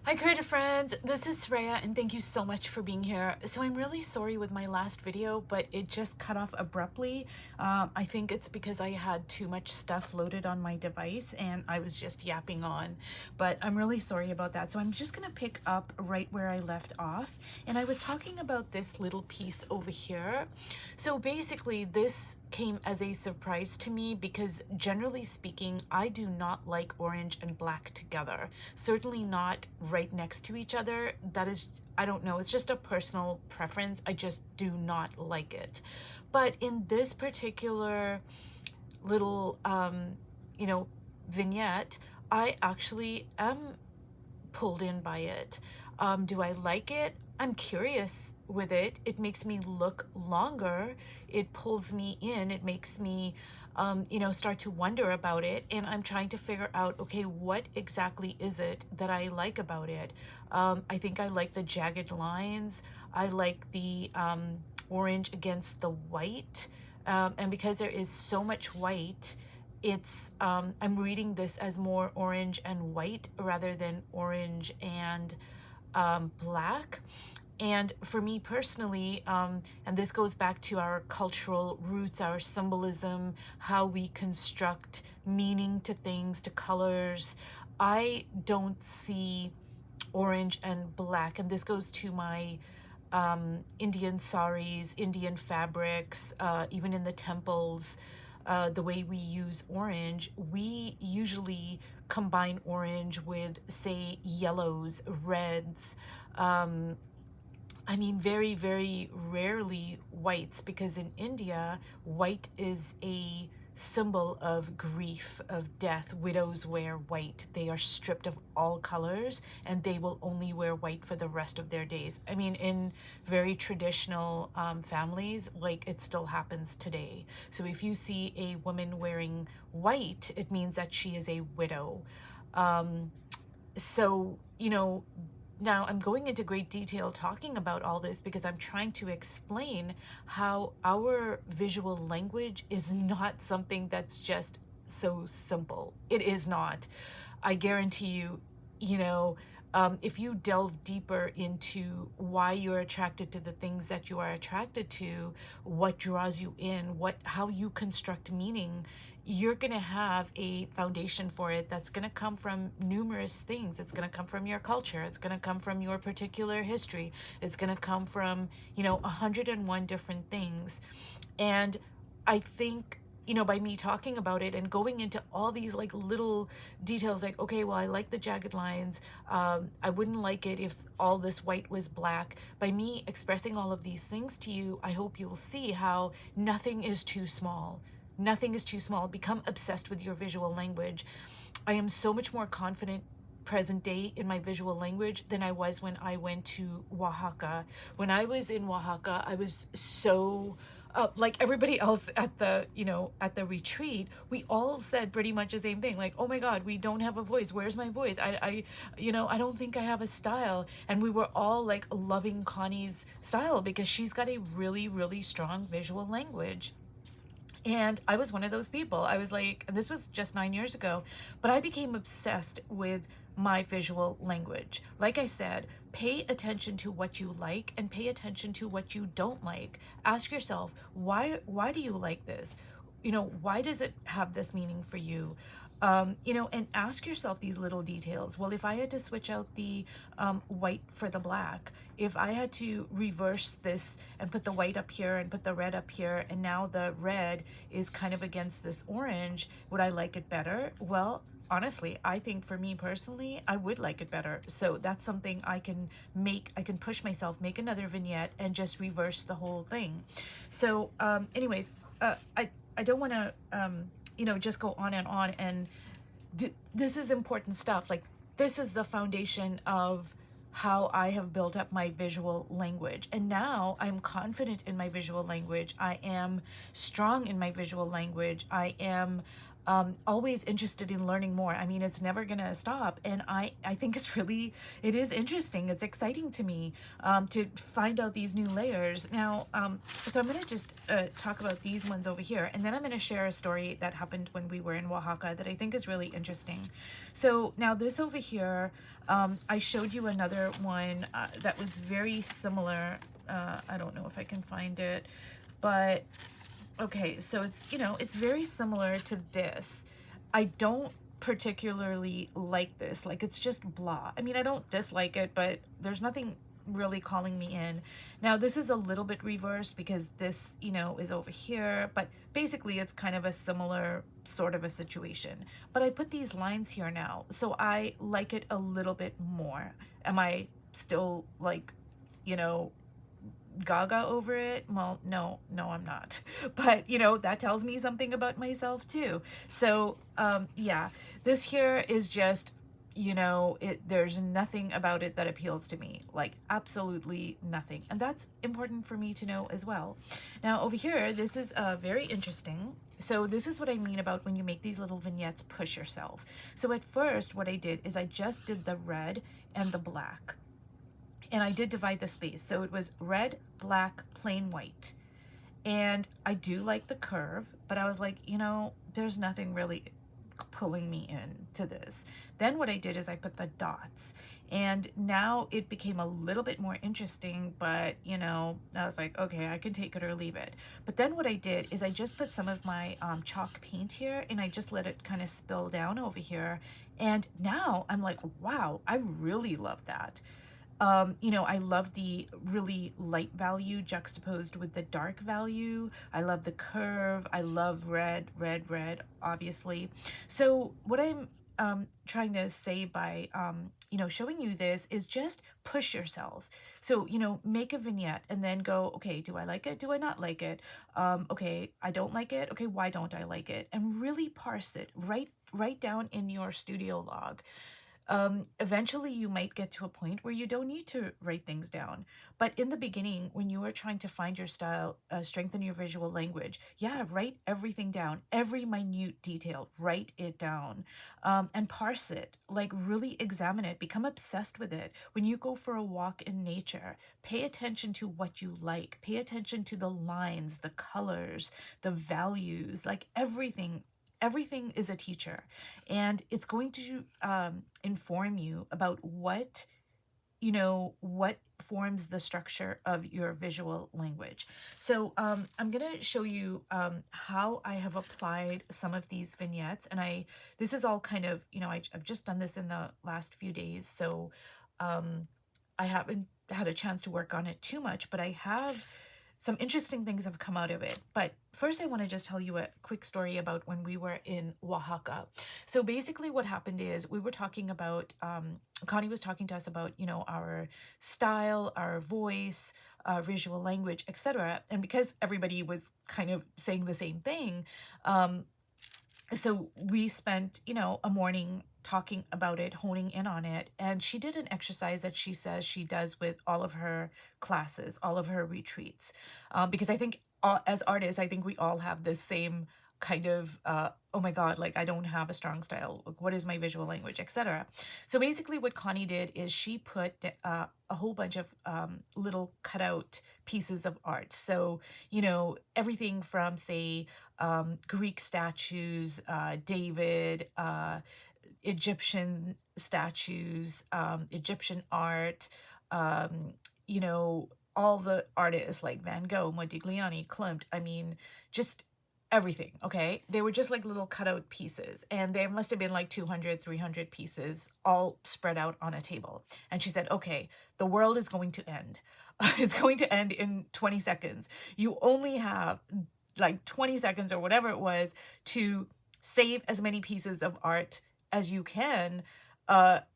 Hi creative friends, this is Saraya and thank you so much for being here. So I'm really sorry with my last video, but it just cut off abruptly. I think it's because I had too much stuff loaded on my device and I was just yapping on, but I'm really sorry about that. So I'm just gonna pick up right where I left off. And I was talking about this little piece over here. So basically this came as a surprise to me because generally speaking, I do not like orange and black together. Certainly not right next to each other. That is, I don't know, it's just a personal preference. I just do not like it. But in this particular little, you know, vignette, I actually am pulled in by it. Do I like it? I'm curious with it. It makes me look longer. It pulls me in. It makes me, start to wonder about it. And I'm trying to figure out, okay, what exactly is it that I like about it? I think I like the jagged lines. I like the orange against the white. And because there is so much white, it's I'm reading this as more orange and white rather than orange and black. And for me personally, and this goes back to our cultural roots, our symbolism, how we construct meaning to things, to colors, I don't see orange and black. And this goes to my Indian saris, Indian fabrics, even in the temples, the way we use orange, we usually combine orange with, say, yellows, reds, I mean, very, very rarely whites, because in India, white is a symbol of grief, of death. Widows wear white. They are stripped of all colors and they will only wear white for the rest of their days. I mean, in very traditional families, like it still happens today. So if you see a woman wearing white, it means that she is a widow. So, now I'm going into great detail talking about all this because I'm trying to explain how our visual language is not something that's just so simple. It is not. I guarantee you, you know, if you delve deeper into why you're attracted to the things that you are attracted to, what draws you in, how you construct meaning, you're going to have a foundation for it that's going to come from numerous things. It's going to come from your culture. It's going to come from your particular history. It's going to come from, 101 different things. And I think, by me talking about it and going into all these like little details, like, okay, well, I like the jagged lines. I wouldn't like it if all this white was black. By me expressing all of these things to you, I hope you'll see how nothing is too small. Nothing is too small. Become obsessed with your visual language. I am so much more confident present day in my visual language than I was when I went to Oaxaca. When I was in Oaxaca, I was so like everybody else at the retreat, we all said pretty much the same thing, like, oh my god, we don't have a voice. Where's my voice? I don't think I have a style. And we were all like loving Connie's style because she's got a really, really strong visual language. And I was one of those people. I was like, and this was just 9 years ago, but I became obsessed with my visual language. Like I said, pay attention to what you like and pay attention to what you don't like. Ask yourself, why do you like this? Why does it have this meaning for you? And ask yourself these little details. Well, if I had to switch out the white for the black, if I had to reverse this and put the white up here and put the red up here, and now the red is kind of against this orange, would I like it better? Well, honestly, I think for me personally, I would like it better. So that's something I can push myself, make another vignette and just reverse the whole thing. So anyways, I don't want to just go on and on. And this is important stuff. Like, this is the foundation of how I have built up my visual language. And now I'm confident in my visual language. I am strong in my visual language. I am always interested in learning more. I mean, it's never gonna stop, and I think it is interesting. It's exciting to me to find out these new layers. Now, so I'm gonna just talk about these ones over here, and then I'm gonna share a story that happened when we were in Oaxaca that I think is really interesting. So now this over here, I showed you another one that was very similar. I don't know if I can find it, but okay, so it's, it's very similar to this. I don't particularly like this. Like, it's just blah. I mean, I don't dislike it, but there's nothing really calling me in. Now, this is a little bit reversed because this, is over here, but basically it's kind of a similar sort of a situation. But I put these lines here now, so I like it a little bit more. Am I still like, you know, gaga over it? Well, no, I'm not. But, that tells me something about myself too. So, yeah, this here is just, there's nothing about it that appeals to me, like absolutely nothing. And that's important for me to know as well. Now over here, this is very interesting. So this is what I mean about when you make these little vignettes, push yourself. So at first, what I did is I just did the red and the black. And I did divide the space. So it was red, black, plain white. And I do like the curve, but I was like, there's nothing really pulling me in to this. Then what I did is I put the dots, and now it became a little bit more interesting, but I was like, okay, I can take it or leave it. But then what I did is I just put some of my chalk paint here, and I just let it kind of spill down over here. And now I'm like, wow, I really love that. I love the really light value juxtaposed with the dark value. I love the curve. I love red, red, red, obviously. So what I'm trying to say by, showing you this is just push yourself. So, make a vignette and then go, okay, do I like it? Do I not like it? Okay, I don't like it. Okay, why don't I like it? And really parse it. Write down in your studio log. Eventually you might get to a point where you don't need to write things down. But in the beginning, when you are trying to find your style, strengthen your visual language, yeah, write everything down, every minute detail, write it down, and parse it, like really examine it, become obsessed with it. When you go for a walk in nature, pay attention to what you like, pay attention to the lines, the colors, the values, like everything is a teacher, and it's going to inform you about what forms the structure of your visual language. So I'm going to show you how I have applied some of these vignettes, and this is all kind of, I've just done this in the last few days, so I haven't had a chance to work on it too much, but I have some interesting things have come out of it. But first, I want to just tell you a quick story about when we were in Oaxaca. So basically what happened is we were talking about, Connie was talking to us about, our style, our voice, visual language, etc. And because everybody was kind of saying the same thing, so we spent, a morning talking about it, honing in on it. And she did an exercise that she says she does with all of her classes, all of her retreats. Because I think as artists, I think we all have this same kind of, oh my God, like I don't have a strong style. Like, what is my visual language, etc. So basically what Connie did is she put a whole bunch of little cutout pieces of art. So, everything from, say, Greek statues, David, Egyptian statues, Egyptian art, all the artists like Van Gogh, Modigliani, Klimt, I mean, just everything, okay? They were just like little cutout pieces, and there must have been like 200, 300 pieces all spread out on a table. And she said, okay, the world is going to end. It's going to end in 20 seconds. You only have like 20 seconds or whatever it was to save as many pieces of art as you can.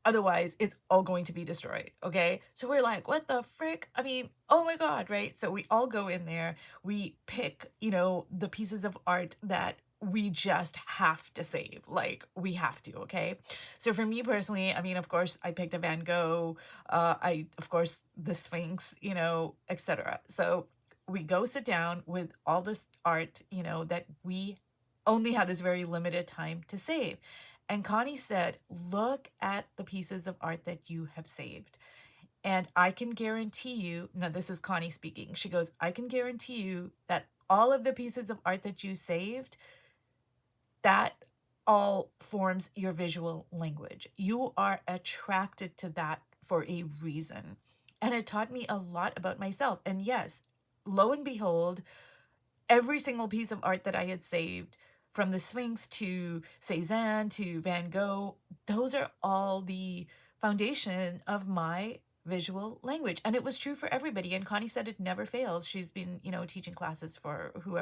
Otherwise it's all going to be destroyed. Okay. So we're like, what the frick? I mean, oh my God. Right. So we all go in there, we pick, the pieces of art that we just have to save. Like we have to. Okay. So for me personally, I mean, of course I picked a Van Gogh, of course the Sphinx, etc. So we go sit down with all this art, that we only had this very limited time to save. And Connie said, look at the pieces of art that you have saved. And I can guarantee you, now this is Connie speaking. She goes, I can guarantee you that all of the pieces of art that you saved, that all forms your visual language. You are attracted to that for a reason. And it taught me a lot about myself. And yes, lo and behold, every single piece of art that I had saved, from the Sphinx to Cézanne to Van Gogh, those are all the foundation of my visual language. And it was true for everybody. And Connie said it never fails. She's been, teaching classes for who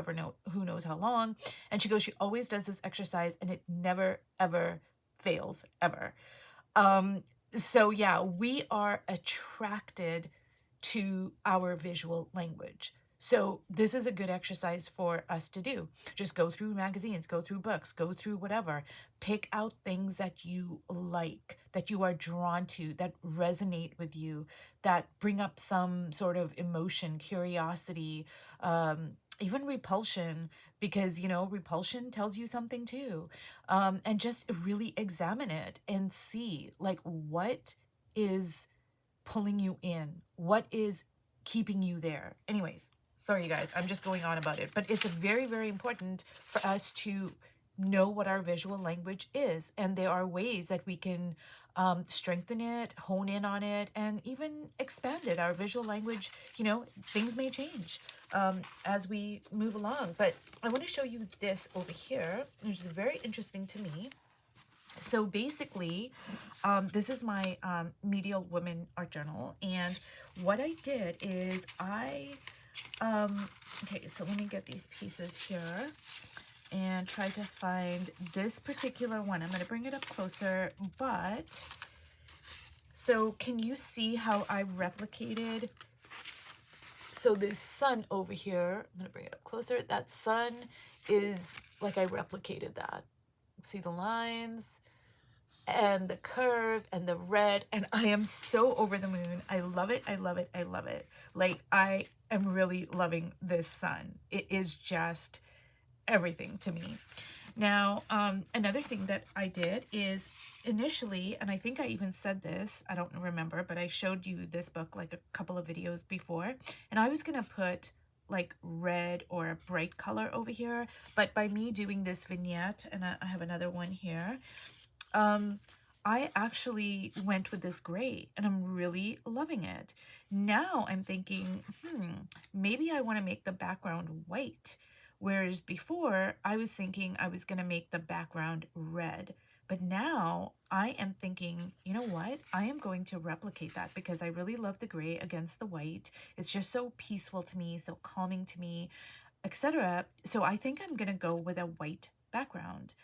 knows how long. And she goes, she always does this exercise and it never, ever fails, ever. So yeah, we are attracted to our visual language. So this is a good exercise for us to do. Just go through magazines, go through books, go through whatever. Pick out things that you like, that you are drawn to, that resonate with you, that bring up some sort of emotion, curiosity, even repulsion, because, repulsion tells you something too. And just really examine it and see, like, what is pulling you in? What is keeping you there? Anyways, sorry, you guys, I'm just going on about it. But it's very, very important for us to know what our visual language is. And there are ways that we can strengthen it, hone in on it, and even expand it. Our visual language, things may change as we move along. But I want to show you this over here, which is very interesting to me. So basically, this is my Medial Women art journal. And what I did is okay, so let me get these pieces here and try to find this particular one. I'm going to bring it up closer, but so can you see how I replicated? So this sun over here, I'm going to bring it up closer. That sun is like I replicated that. See the lines and the curve and the red, and I am so over the moon. I love it. I love it. I love it. Like, I am really loving this sun. It is just everything to me. Now, another thing that I did is initially, and I think I even said this, I don't remember, but I showed you this book like a couple of videos before, and I was going to put like red or a bright color over here, but by me doing this vignette, and I have another one here, I actually went with this gray and I'm really loving it. Now I'm thinking, maybe I want to make the background white. Whereas before I was thinking I was going to make the background red. But now I am thinking, you know what? I am going to replicate that because I really love the gray against the white. It's just so peaceful to me, so calming to me, etc. So I think I'm going to go with a white background.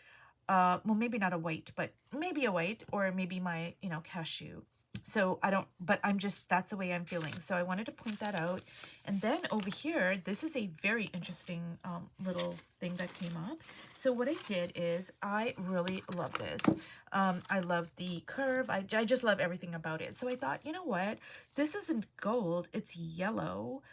Well, maybe not a white, but maybe a white, or maybe my, cashew. So I don't, but that's the way I'm feeling. So I wanted to point that out. And then over here, this is a very interesting little thing that came up. So what I did is I really love this. I love the curve. I just love everything about it. So I thought, you know what? This isn't gold, it's yellow.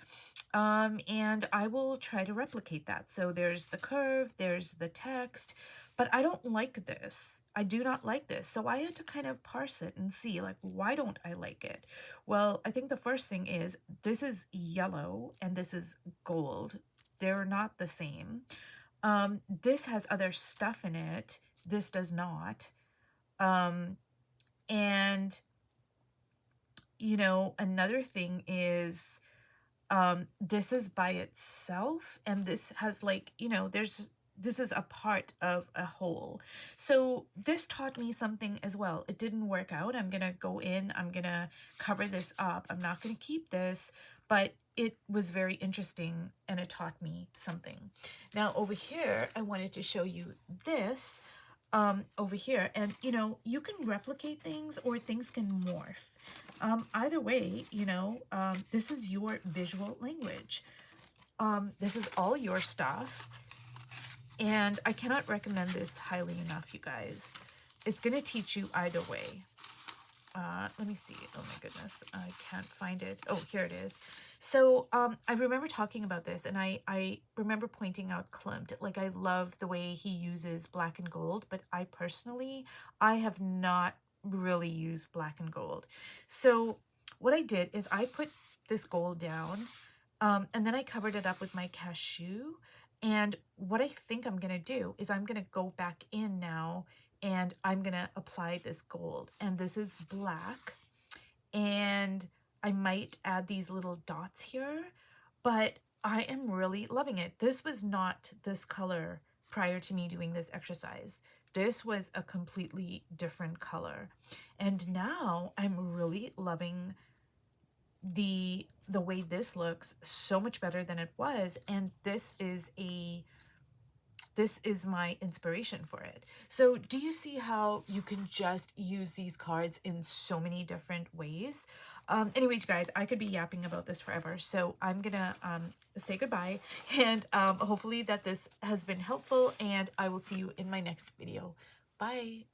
And I will try to replicate that. So there's the curve, there's the text, but I don't like this. I do not like this. So I had to kind of parse it and see, like, why don't I like it? Well, I think the first thing is this is yellow and this is gold. They're not the same. This has other stuff in it. This does not. And, another thing is, this is by itself, and this has like, this is a part of a whole. So this taught me something as well. It didn't work out. I'm gonna go in, I'm gonna cover this up. I'm not gonna keep this, but it was very interesting and it taught me something. Now over here, I wanted to show you this over here, and you can replicate things or things can morph. Either way, this is your visual language. This is all your stuff. And I cannot recommend this highly enough, you guys. It's going to teach you either way. let me see. Oh my goodness, I can't find it. Oh, here it is. So I remember talking about this, and I remember pointing out Klimt. Like, I love the way he uses black and gold, but I have not really used black and gold. So what I did is I put this gold down, and then I covered it up with my cashew. And what I think I'm gonna do is I'm gonna go back in now, and I'm gonna apply this gold. And this is black, and I might add these little dots here, but I am really loving it. This was not this color prior to me doing this exercise. This was a completely different color. And now I'm really loving the way this looks so much better than it was. And this is my inspiration for it. So do you see how you can just use these cards in so many different ways? Anyway, you guys, I could be yapping about this forever. So I'm gonna say goodbye, and hopefully that this has been helpful, and I will see you in my next video. Bye.